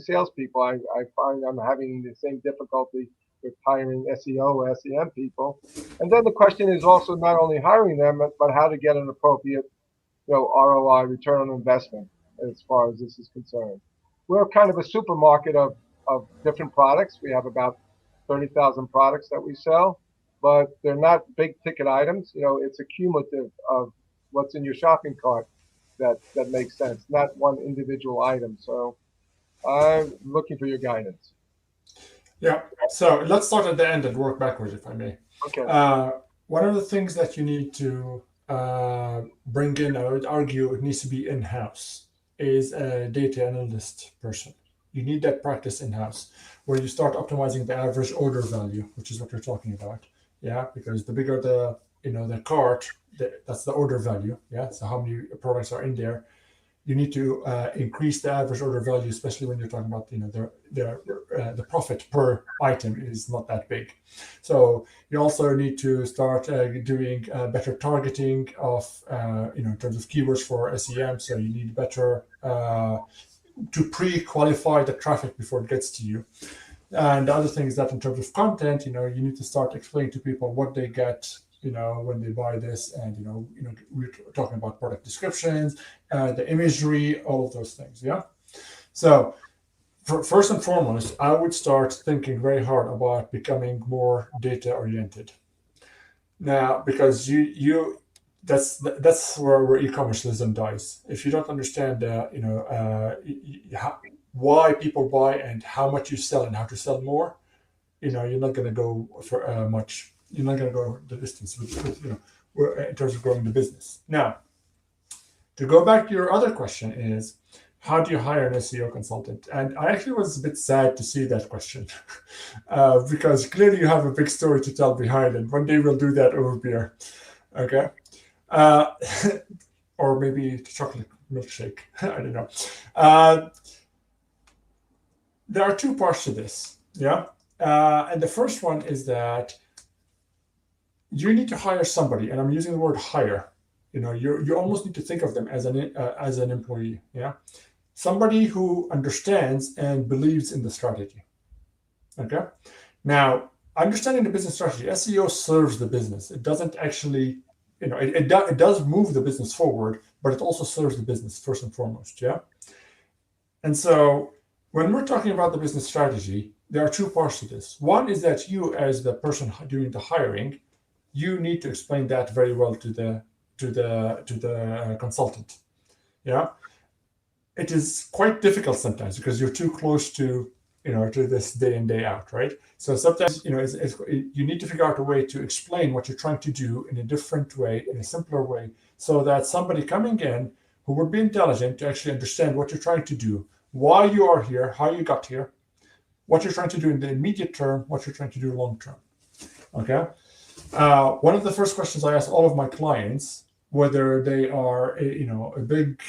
S5: salespeople. I find I'm having the same difficulty with hiring SEO or SEM people. And then the question is also not only hiring them, but how to get an appropriate, ROI, return on investment, as far as this is concerned. We're kind of a supermarket of different products. We have about 30,000 products that we sell, but they're not big ticket items. It's a cumulative of what's in your shopping cart that makes sense, not one individual item. So I'm looking for your guidance.
S2: yeah. So let's start at the end and work backwards, if I may.
S5: Okay.
S2: One of the things that you need to bring in, I would argue it needs to be in-house, is a data analyst person. You need that practice in-house, where you start optimizing the average order value, which is what we're talking about. Yeah, because the bigger the cart, that's the order value. Yeah, so how many products are in there. You need to increase the average order value, especially when you're talking about the profit per item is not that big. So you also need to start doing better targeting of in terms of keywords for SEM. So you need better to pre-qualify the traffic before it gets to you. And the other thing is that in terms of content, you need to start explaining to people what they get, when they buy this, and we're talking about product descriptions, the imagery, all of those things. Yeah. So first and foremost, I would start thinking very hard about becoming more data oriented. Now, because that's where e-commerce dies. If you don't understand, why people buy and how much you sell and how to sell more, you're not going to go for much. You're not going to go the distance with in terms of growing the business. Now, to go back to your other question is, how do you hire an SEO consultant? And I actually was a bit sad to see that question because clearly you have a big story to tell behind it. One day we'll do that over beer, okay? Or maybe chocolate milkshake. I don't know. There are two parts to this, yeah? And the first one is that you need to hire somebody, and I'm using the word hire. You almost need to think of them as an employee, yeah? Somebody who understands and believes in the strategy, okay? Now, understanding the business strategy, SEO serves the business. It doesn't actually, it does move the business forward, but it also serves the business first and foremost, yeah? And so when we're talking about the business strategy, there are two parts to this. One is that you, as the person doing the hiring, you need to explain that very well to the consultant. Yeah, it is quite difficult sometimes because you're too close to to this day in day out, right? So sometimes you need to figure out a way to explain what you're trying to do in a different way, in a simpler way, so that somebody coming in who would be intelligent to actually understand what you're trying to do, why you are here, how you got here, what you're trying to do in the immediate term, what you're trying to do long term. Okay. one of the first questions I ask all of my clients, whether they are a big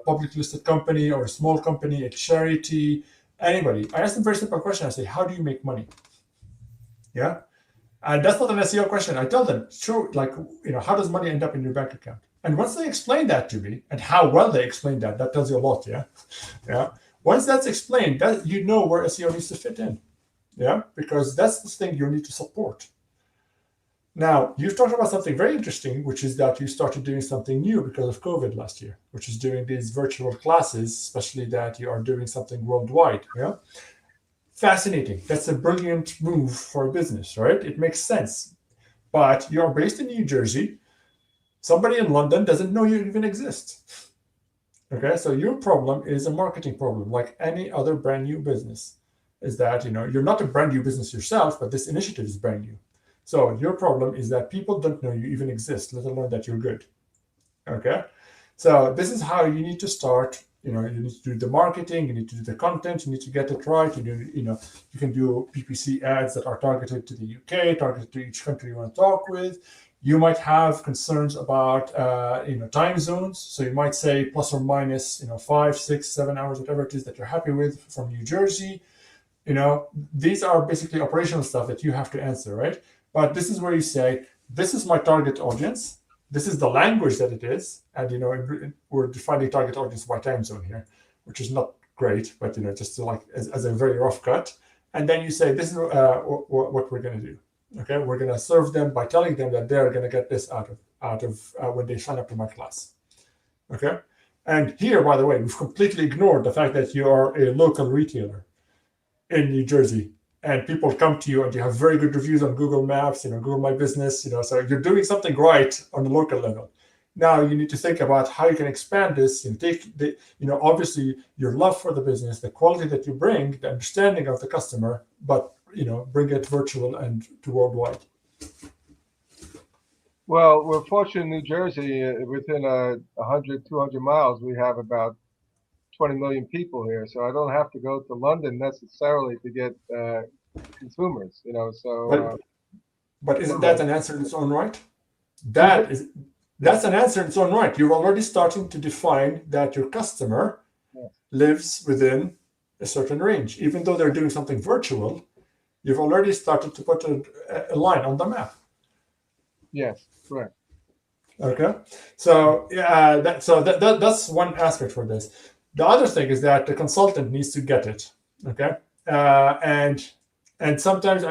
S2: public listed company or a small company, a charity, anybody, I ask them a very simple question. I say, how do you make money? Yeah. And that's not an SEO question. I tell them, sure, like, how does money end up in your bank account? And once they explain that to me, and how well they explain that, that tells you a lot. Yeah. Yeah. Once that's explained, that you know where SEO needs to fit in. Yeah. Because that's the thing you need to support. Now, you've talked about something very interesting, which is that you started doing something new because of COVID last year, which is doing these virtual classes, especially that you are doing something worldwide. Yeah. Fascinating. That's a brilliant move for a business, right? It makes sense. But you're based in New Jersey. Somebody in London doesn't know you even exist. Okay, so your problem is a marketing problem, like any other brand new business. Is that you're not a brand new business yourself, but this initiative is brand new. So your problem is that people don't know you even exist, let alone that you're good. Okay, so this is how you need to start. You need to do the marketing, you need to do the content, you need to get it right. You can do PPC ads that are targeted to the UK, targeted to each country you want to talk with. You might have concerns about time zones, so you might say plus or minus 5, 6, 7 hours, whatever it is that you're happy with from New Jersey. These are basically operational stuff that you have to answer, right? But this is where you say, this is my target audience. This is the language that it is. And, we're defining target audience by time zone here, which is not great, but, just to as a very rough cut. And then you say, this is what we're going to do. Okay, we're going to serve them by telling them that they're going to get this out of when they sign up to my class. Okay, and here, by the way, we've completely ignored the fact that you are a local retailer in New Jersey, and people come to you and you have very good reviews on Google Maps, Google My Business, so you're doing something right on the local level. Now you need to think about how you can expand this and obviously your love for the business, the quality that you bring, the understanding of the customer, but bring it virtual and to worldwide.
S5: Well, we're fortunate in New Jersey, within 100, 200 miles, we have about 20 million people here. So I don't have to go to London necessarily to get consumers,
S2: But isn't that an answer in its own right? That's an answer in its own right. You're already starting to define that your customer lives within a certain range. Even though they're doing something virtual, you've already started to put a line on the map.
S5: Yes, correct.
S2: Okay, so that's one aspect for this. The other thing is that the consultant needs to get it. Okay, and sometimes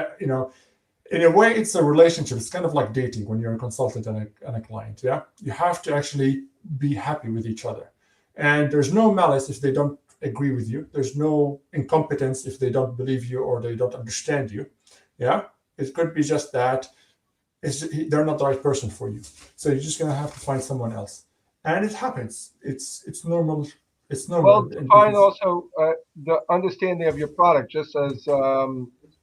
S2: in a way it's a relationship. It's kind of like dating when you're a consultant and a client. Yeah, you have to actually be happy with each other, and there's no malice if they don't agree with you. There's no incompetence if they don't believe you or they don't understand you. Yeah, it could be just that they're not the right person for you. So you're just gonna have to find someone else, and it happens. It's normal. It's normal.
S5: Well, find also the understanding of your product. Just as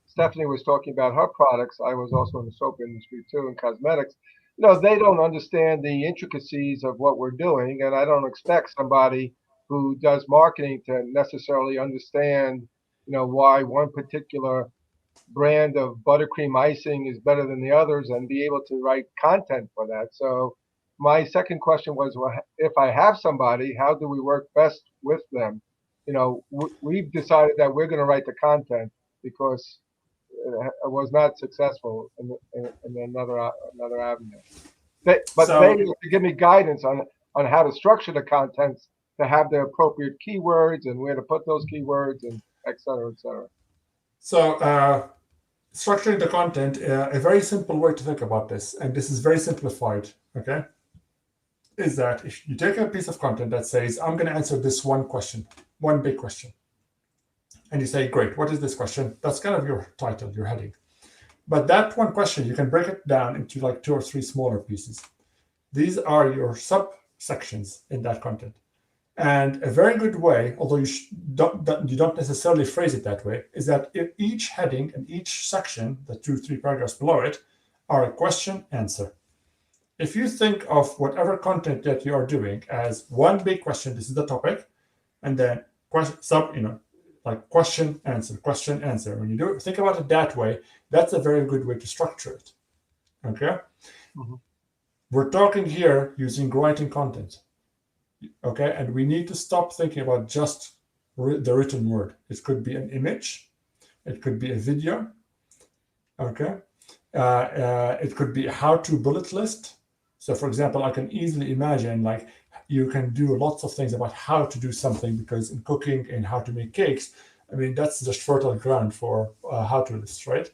S5: Stephanie was talking about her products, I was also in the soap industry too, and cosmetics. They don't understand the intricacies of what we're doing, and I don't expect somebody who does marketing to necessarily understand, why one particular brand of buttercream icing is better than the others and be able to write content for that. So my second question was, well, if I have somebody, how do we work best with them? We've decided that we're going to write the content because it was not successful in another avenue. They have to give me guidance on how to structure the contents to have the appropriate keywords and where to put those keywords and et cetera, et cetera.
S2: So structuring the content, a very simple way to think about this, and this is very simplified, okay, is that if you take a piece of content that says, I'm going to answer this one question, one big question, and you say, great, what is this question? That's kind of your title, your heading. But that one question, you can break it down into like 2 or 3 smaller pieces. These are your subsections in that content. And a very good way, although you don't necessarily phrase it that way, is that if each heading and each section, the 2 or 3 paragraphs below it, are a question answer. If you think of whatever content that you are doing as one big question, this is the topic, and then like question answer. When you think about it that way, that's a very good way to structure it. Okay.
S5: Mhm.
S2: We're talking here using writing content. Okay. And we need to stop thinking about just the written word. It could be an image. It could be a video. Okay. It could be a how-to bullet list. So for example, I can easily imagine like you can do lots of things about how to do something, because in cooking and how to make cakes, I mean, that's just fertile ground for how-to lists, right?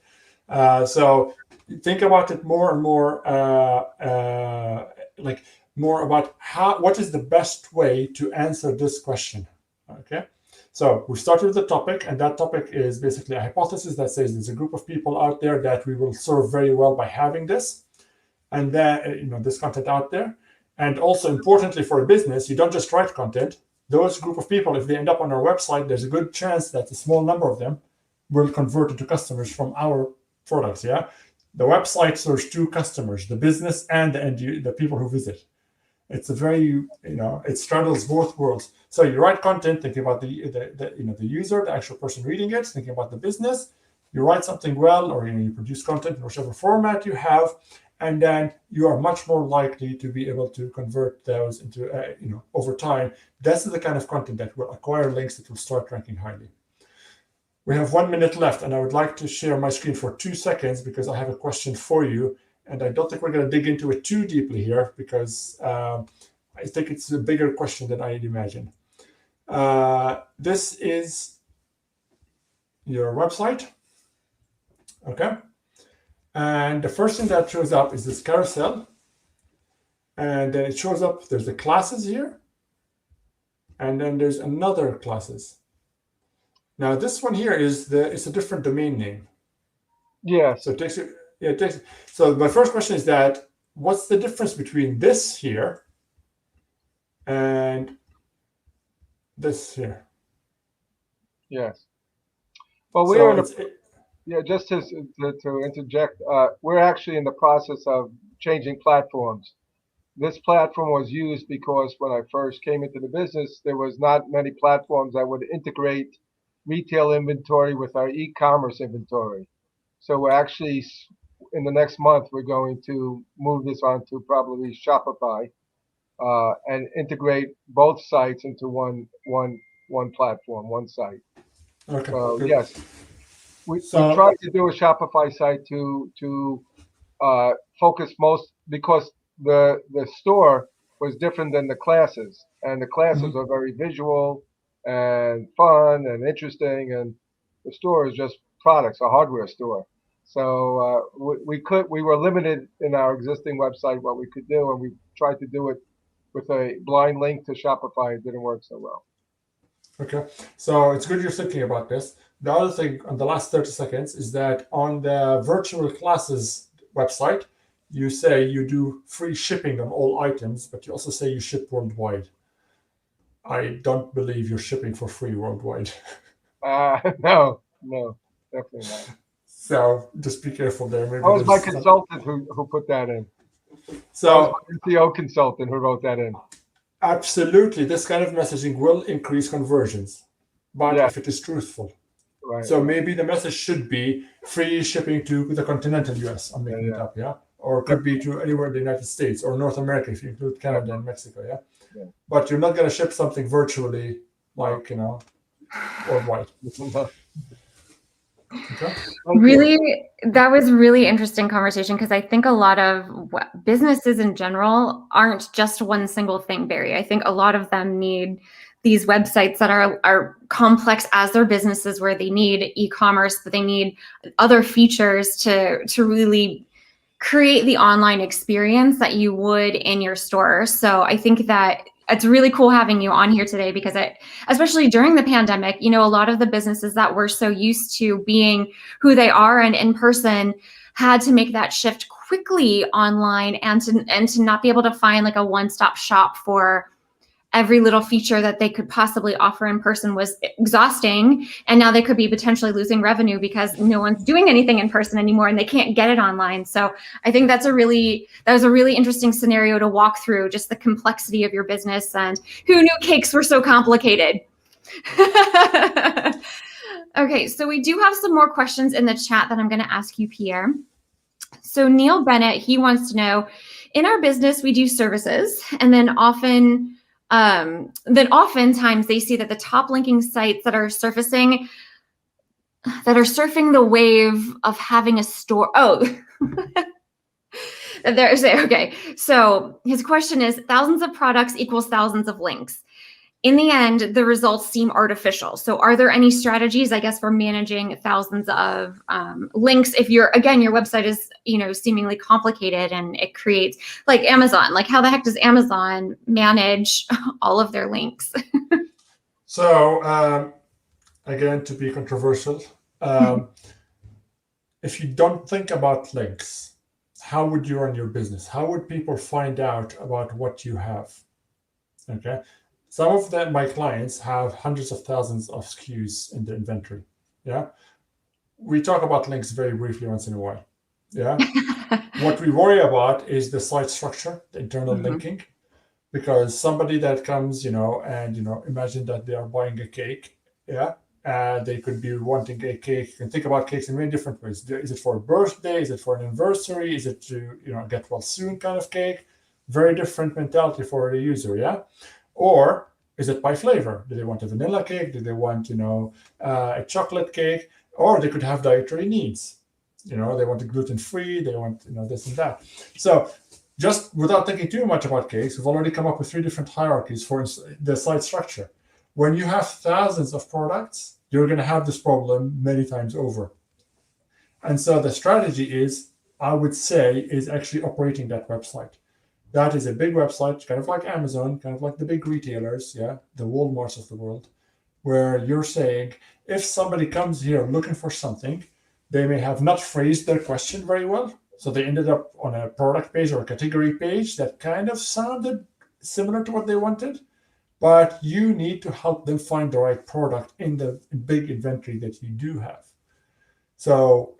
S2: So think about it more and more, like more about what is the best way to answer this question, okay? So we started with the topic, and that topic is basically a hypothesis that says there's a group of people out there that we will serve very well by having this, and then this content out there. And also importantly for a business, you don't just write content. Those group of people, if they end up on our website, there's a good chance that a small number of them will convert into customers from our products. Yeah, the website serves two customers: the business and the people who visit. It's a very, it straddles both worlds. So you write content thinking about the user, the actual person reading it, thinking about the business. You write something well, or you produce content in whichever format you have, and then you are much more likely to be able to convert those into, over time. That's the kind of content that will acquire links that will start ranking highly. We have 1 minute left, and I would like to share my screen for 2 seconds because I have a question for you. And I don't think we're going to dig into it too deeply here, because I think it's a bigger question than I'd imagine. This is your website. Okay. And the first thing that shows up is this carousel. And then it shows up, there's the classes here. And then there's another classes. Now this one here it's a different domain name.
S5: Yes.
S2: So it takes you. Yeah, so my first question is that what's the difference between this here and this here?
S5: Yes. Well, we
S2: So
S5: are just to interject, we're actually in the process of changing platforms. This platform was used because when I first came into the business, there was not many platforms that would integrate retail inventory with our e-commerce inventory. So we're actually, in the next month, we're going to move this onto probably Shopify and integrate both sites into one platform, one site.
S2: Okay.
S5: So
S2: Good.
S5: yes, we tried to do a Shopify site to focus most, because the store was different than the classes, and the classes are very visual and fun and interesting, and the store is just products, a hardware store. So we were limited in our existing website what we could do, and we tried to do it with a blind link to Shopify. It didn't work so well.
S2: Okay, so it's good you're thinking about this. The other thing on the last 30 seconds is that on the virtual classes website, you say you do free shipping on all items, but you also say you ship worldwide. I don't believe you're shipping for free worldwide.
S5: No, definitely not.
S2: So just be careful there. Maybe
S5: that was my consultant who put that in.
S2: So
S5: SEO consultant who wrote that in.
S2: Absolutely, this kind of messaging will increase conversions, but if it is truthful.
S5: Right.
S2: So maybe the message should be free shipping to the continental US. I'm making it up, or it could be to anywhere in the United States or North America if you include Canada and Mexico, But you're not going to ship something virtually, like worldwide. Okay.
S1: Really, that was really interesting conversation, because I think a lot of businesses in general aren't just one single thing, Barry. I think a lot of them need these websites that are complex as their businesses, where they need e-commerce, but they need other features to really create the online experience that you would in your store. So I think that it's really cool having you on here today, because especially during the pandemic, a lot of the businesses that were so used to being who they are and in person had to make that shift quickly online, and to not be able to find like a one-stop shop for every little feature that they could possibly offer in person was exhausting. And now they could be potentially losing revenue because no one's doing anything in person anymore and they can't get it online. So I think that was a really interesting scenario to walk through, just the complexity of your business, and who knew cakes were so complicated. Okay, so we do have some more questions in the chat that I'm going to ask you, Pierre. So Neil Bennett, he wants to know, in our business, we do services, and then oftentimes they see that the top linking sites that are surfing the wave of having a store. Oh, okay. So his question is, thousands of products equals thousands of links. In the end, the results seem artificial. So are there any strategies, I guess, for managing thousands of links if your website is, seemingly complicated and it creates, like Amazon, like how the heck does Amazon manage all of their links?
S2: So again, to be controversial, if you don't think about links, how would you run your business? How would people find out about what you have? Okay. Some of them, my clients, have hundreds of thousands of SKUs in the inventory. Yeah. We talk about links very briefly once in a while. Yeah. What we worry about is the site structure, the internal linking, because somebody that comes, and, imagine that they are buying a cake. Yeah. They could be wanting a cake. You can think about cakes in many different ways. Is it for a birthday? Is it for an anniversary? Is it to, get well soon kind of cake? Very different mentality for the user. Yeah. Or is it by flavor? Do they want a vanilla cake? Do they want, a chocolate cake? Or they could have dietary needs. They want it gluten-free. They want, this and that. So just without thinking too much about cakes, we've already come up with 3 different hierarchies for the site structure. When you have thousands of products, you're going to have this problem many times over. And so the strategy is, I would say, is actually operating that website. That is a big website, kind of like Amazon, kind of like the big retailers, the Walmarts of the world, where you're saying, if somebody comes here looking for something, they may have not phrased their question very well. So they ended up on a product page or a category page that kind of sounded similar to what they wanted. But you need to help them find the right product in the big inventory that you do have. So,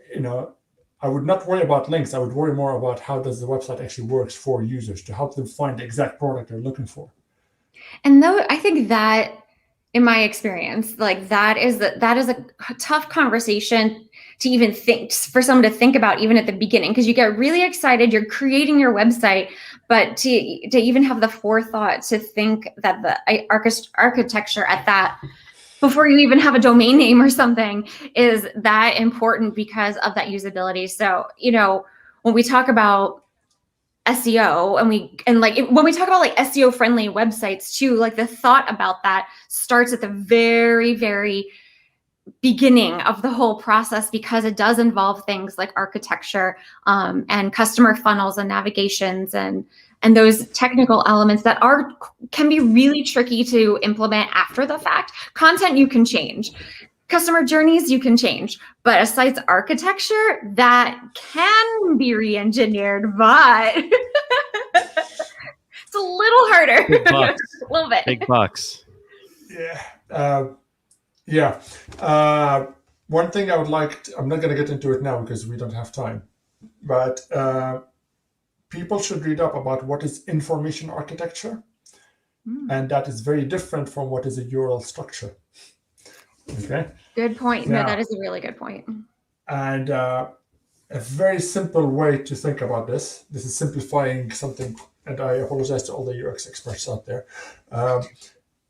S2: I would not worry about links. I would worry more about how does the website actually works for users to help them find the exact product they're looking for.
S1: And though I think that, in my experience, like that is a tough conversation to even think, for someone to think about even at the beginning, because you get really excited, you're creating your website, but to even have the forethought to think that the architecture at that, before you even have a domain name or something, is that important because of that usability. So, when we talk about SEO when we talk about like SEO friendly websites too, like the thought about that starts at the very, very beginning of the whole process, because it does involve things like architecture and customer funnels and navigations and those technical elements that can be really tricky to implement after the fact. Content you can change, customer journeys you can change, but a site's architecture, that can be re-engineered, but it's a little harder.
S3: Big bucks.
S1: A little bit.
S3: Big bucks.
S2: One thing I would like I'm not going to get into it now because we don't have time, but people should read up about what is information architecture, and that is very different from what is a URL structure. Okay.
S1: Good point. No, that is a really good point.
S2: And a very simple way to think about this is simplifying something, and I apologize to all the UX experts out there.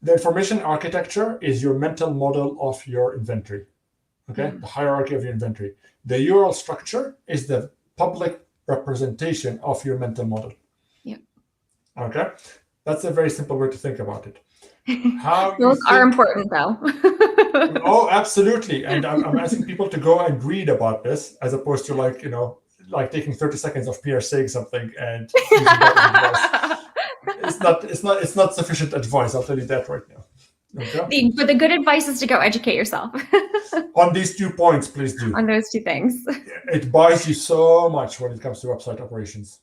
S2: The information architecture is your mental model of your inventory. Okay. The hierarchy of your inventory. The URL structure is the public representation of your mental model. Yeah. Okay. That's a very simple way to think about it.
S1: Those are important though.
S2: Oh, absolutely. And I'm asking people to go and read about this, as opposed to like taking 30 seconds of Pierre saying something and using that advice. It's not sufficient advice. I'll tell you that right now. Okay?
S1: But the good advice is to go educate yourself.
S2: On these 2 points, please do.
S1: On those 2 things.
S2: It buys you so much when it comes to website operations.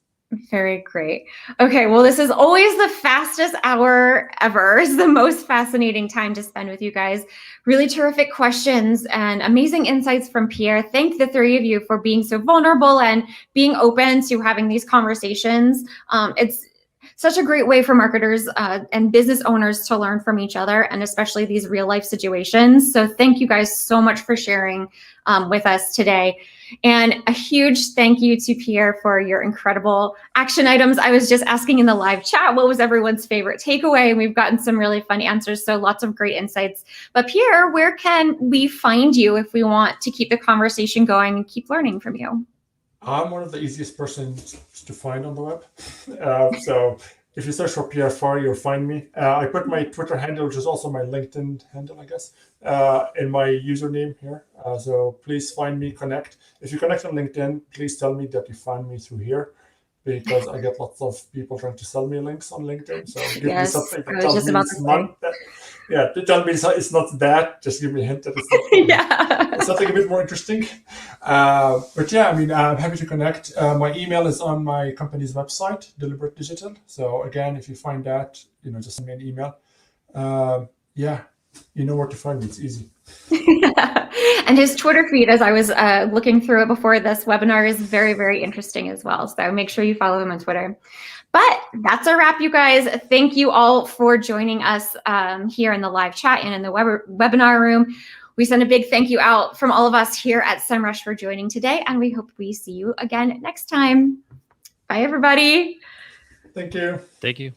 S1: Very great. Okay, well, this is always the fastest hour ever. It's the most fascinating time to spend with you guys. Really terrific questions and amazing insights from Pierre. Thank the 3 of you for being so vulnerable and being open to having these conversations. It's such a great way for marketers and business owners to learn from each other, and especially these real life situations. So thank you guys so much for sharing with us today. And a huge thank you to Pierre for your incredible action items. I was just asking in the live chat, what was everyone's favorite takeaway? And we've gotten some really fun answers. So lots of great insights. But Pierre, where can we find you if we want to keep the conversation going and keep learning from you?
S2: I'm one of the easiest persons to find on the web. So if you search for Pierre Far, you'll find me. I put my Twitter handle, which is also my LinkedIn handle, I guess, in my username here. So please find me, connect. If you connect on LinkedIn, please tell me that you found me through here, because I get lots of people trying to sell me links on LinkedIn. So give me something that tells me it's not that. Yeah, tell me it's not that. Just give me a hint that it's not.
S1: Yeah.
S2: Something a bit more interesting. But yeah, I mean, I'm happy to connect. My email is on my company's website, Deliberate Digital. So again, if you find that, just send me an email. Yeah, you know where to find me. It's easy.
S1: And his Twitter feed, as I was looking through it before this webinar, is very, very interesting as well. So make sure you follow him on Twitter. But that's a wrap, you guys. Thank you all for joining us here in the live chat and in the webinar room. We send a big thank you out from all of us here at SEMrush for joining today, and we hope we see you again next time. Bye, everybody.
S2: Thank you.
S3: Thank you.